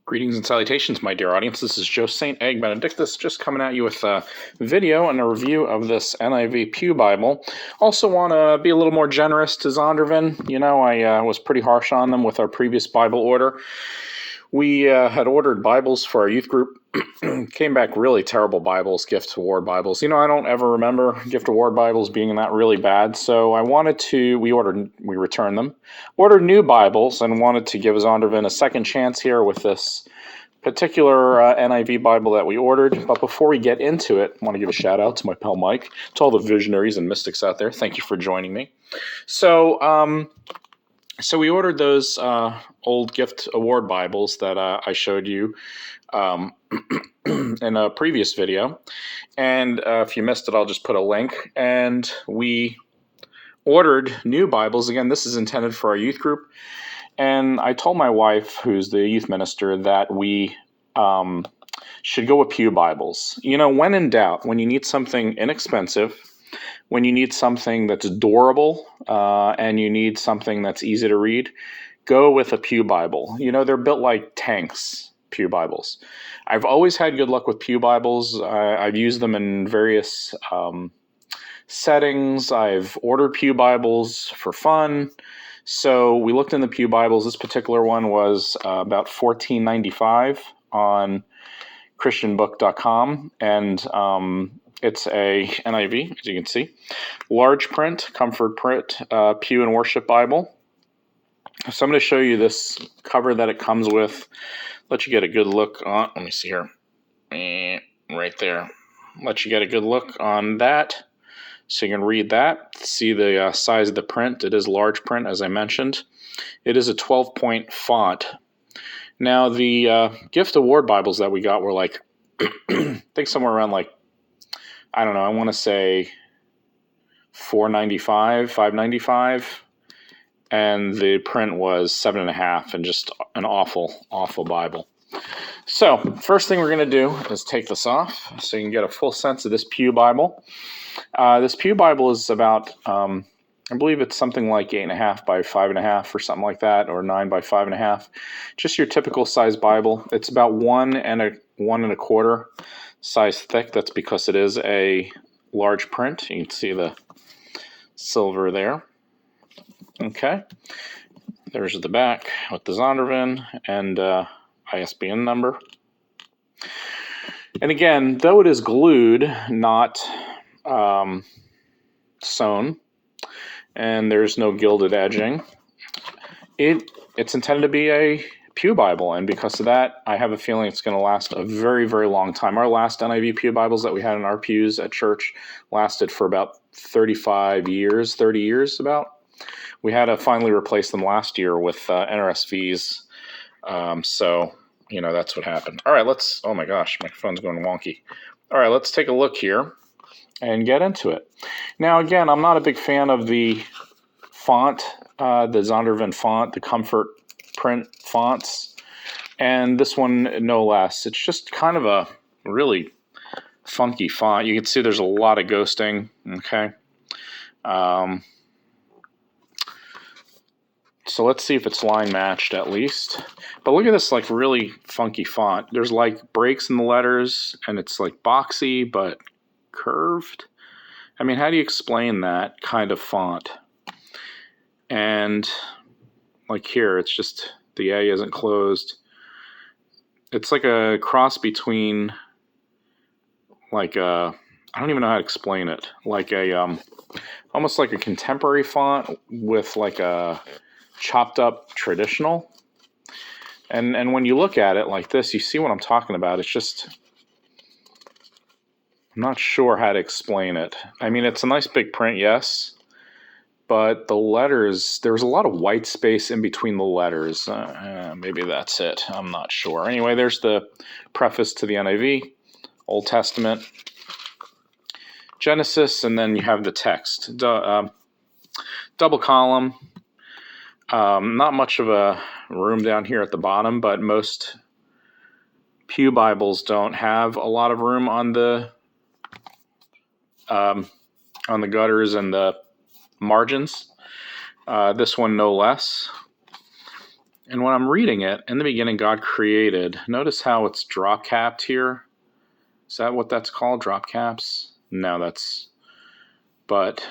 Greetings and salutations, my dear audience. This is Joe St. Egg Benedictus, just coming at you with a video and a review of this NIV Pew Bible. Also want to be a little more generous to Zondervan. You know, I was pretty harsh on them with our previous Bible order. We had ordered Bibles for our youth group. Came back really terrible Bibles, gift award Bibles. You know, I don't ever remember gift award Bibles being that really bad, so we returned them, ordered new Bibles, and wanted to give Zondervan a second chance here with this particular NIV Bible that we ordered. But before we get into it, I want to give a shout out to my pal Mike, to all the visionaries and mystics out there. Thank you for joining me. So we ordered those old gift award Bibles that I showed you in a previous video. And if you missed it, I'll just put a link. And we ordered new Bibles. Again, this is intended for our youth group. And I told my wife, who's the youth minister, that we should go with Pew Bibles. You know, when in doubt, when you need something inexpensive, when you need something that's durable, and you need something that's easy to read, go with a Pew Bible. You know, they're built like tanks, Pew Bibles. I've always had good luck with Pew Bibles. I've used them in various settings. I've ordered Pew Bibles for fun. So we looked in the Pew Bibles. This particular one was about $14.95 on christianbook.com. And it's a NIV, as you can see. Large print, comfort print, Pew and Worship Bible. So I'm going to show you this cover that it comes with. Let you get a good look on, let me see here. Right there. Let you get a good look on that. So you can read that, see the size of the print. It is large print, as I mentioned. It is a 12-point font. Now, the gift award Bibles that we got were like, I think somewhere around like, I don't know, I want to say $4.95, $5.95. And the print was 7.5, and just an awful, awful Bible. So, first thing we're going to do is take this off so you can get a full sense of this Pew Bible. This Pew Bible is about, I believe it's something like 8.5 by 5.5 or something like that, or 9 by 5.5. Just your typical size Bible. It's about 1.25 size thick. That's because it is a large print. You can see the silver there. Okay, there's the back with the Zondervan and ISBN number. And again, though it is glued, not sewn, and there's no gilded edging, it's intended to be a Pew Bible, and because of that, I have a feeling it's going to last a very, very long time. Our last NIV Pew Bibles that we had in our pews at church lasted for about 30 years about. We had to finally replace them last year with NRSVs, so, you know, that's what happened. All right, oh my gosh, my phone's going wonky. All right, let's take a look here and get into it. Now, again, I'm not a big fan of the font, the Zondervan font, the comfort print fonts, and this one no less. It's just kind of a really funky font. You can see there's a lot of ghosting, okay? So let's see if it's line matched at least. But look at this like really funky font. There's like breaks in the letters, and it's like boxy but curved. I mean, how do you explain that kind of font? And like here, it's just the A isn't closed. It's like a cross between like a, I don't even know how to explain it. Like a almost like a contemporary font with like a chopped up traditional. And when you look at it like this, you see what I'm talking about. It's just, I'm not sure how to explain it. I mean, it's a nice big print, yes, but the letters, there's a lot of white space in between the letters. Maybe that's it. I'm not sure. Anyway, there's the preface to the NIV, Old Testament, Genesis, and then you have the text. Double column. Not much of a room down here at the bottom, but most Pew Bibles don't have a lot of room on the gutters and the margins. This one no less. And when I'm reading it, in the beginning God created, notice how it's drop capped here. Is that what that's called, drop caps? No, but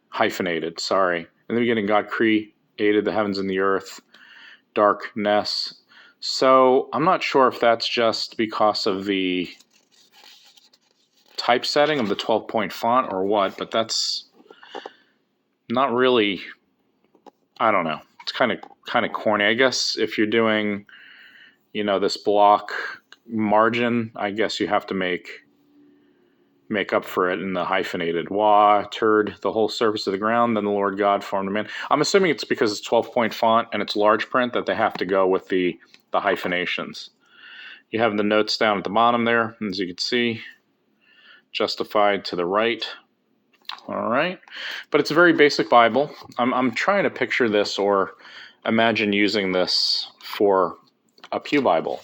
hyphenated, sorry. In the beginning God created the heavens and the earth, darkness. So I'm not sure if that's just because of the typesetting of the 12-point font or what, but that's not really, I don't know. It's kind of corny. I guess if you're doing, this block margin, I guess you have to make up for it in the hyphenated. Watered the whole surface of the ground, then the Lord God formed a man. I'm assuming it's because it's 12-point font and it's large print that they have to go with the hyphenations. You have the notes down at the bottom there, as you can see, justified to the right. All right, but it's a very basic Bible. I'm trying to picture this or imagine using this for a pew Bible.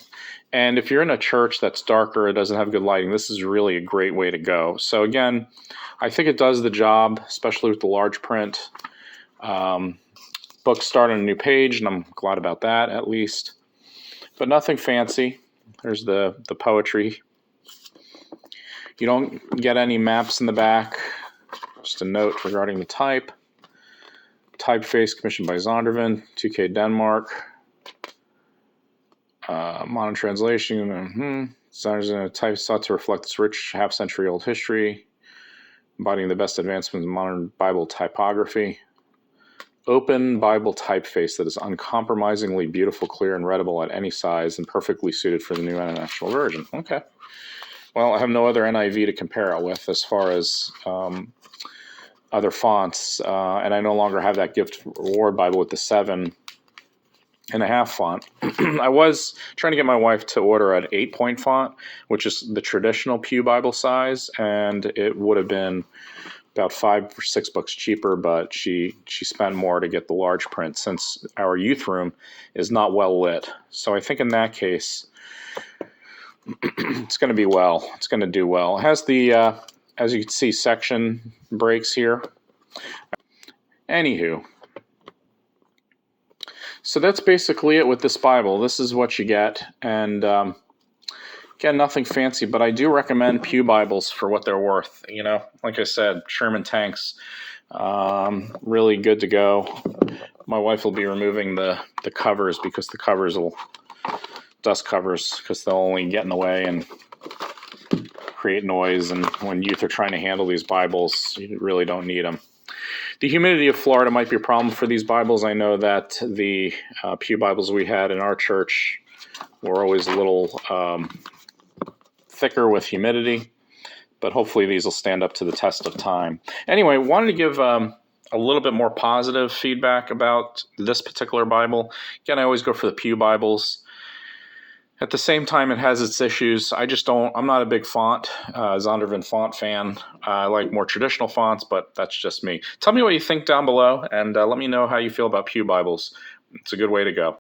And if you're in a church that's darker, it doesn't have good lighting, this is really a great way to go. So again, I think it does the job, especially with the large print. Books start on a new page, and I'm glad about that at least. But nothing fancy. There's the poetry. You don't get any maps in the back. Just a note regarding the type. Typeface commissioned by Zondervan, 2K Denmark. Modern translation. Designers in a type sought to reflect this rich half-century-old history, embodying the best advancements in modern Bible typography. Open Bible typeface that is uncompromisingly beautiful, clear, and readable at any size, and perfectly suited for the New International Version. Okay. Well, I have no other NIV to compare it with as far as other fonts, and I no longer have that Gift Reward Bible with the 7.5 font. I was trying to get my wife to order an 8-point font, which is the traditional Pew Bible size, and it would have been about $5 or $6 cheaper, but she spent more to get the large print since our youth room is not well lit. So I think in that case, it's going to be well. It's going to do well. It has the, as you can see, section breaks here. Anywho, so that's basically it with this Bible. This is what you get. And again, nothing fancy, but I do recommend Pew Bibles for what they're worth. Like I said, Sherman tanks, really good to go. My wife will be removing the covers because the covers will, dust covers, because they'll only get in the way and create noise. And when youth are trying to handle these Bibles, you really don't need them. The humidity of Florida might be a problem for these Bibles. I know that the Pew Bibles we had in our church were always a little thicker with humidity, but hopefully these will stand up to the test of time. Anyway, wanted to give a little bit more positive feedback about this particular Bible. Again, I always go for the Pew Bibles. At the same time, it has its issues. I'm not a big Zondervan font fan. I like more traditional fonts, but that's just me. Tell me what you think down below, and let me know how you feel about Pew Bibles. It's a good way to go.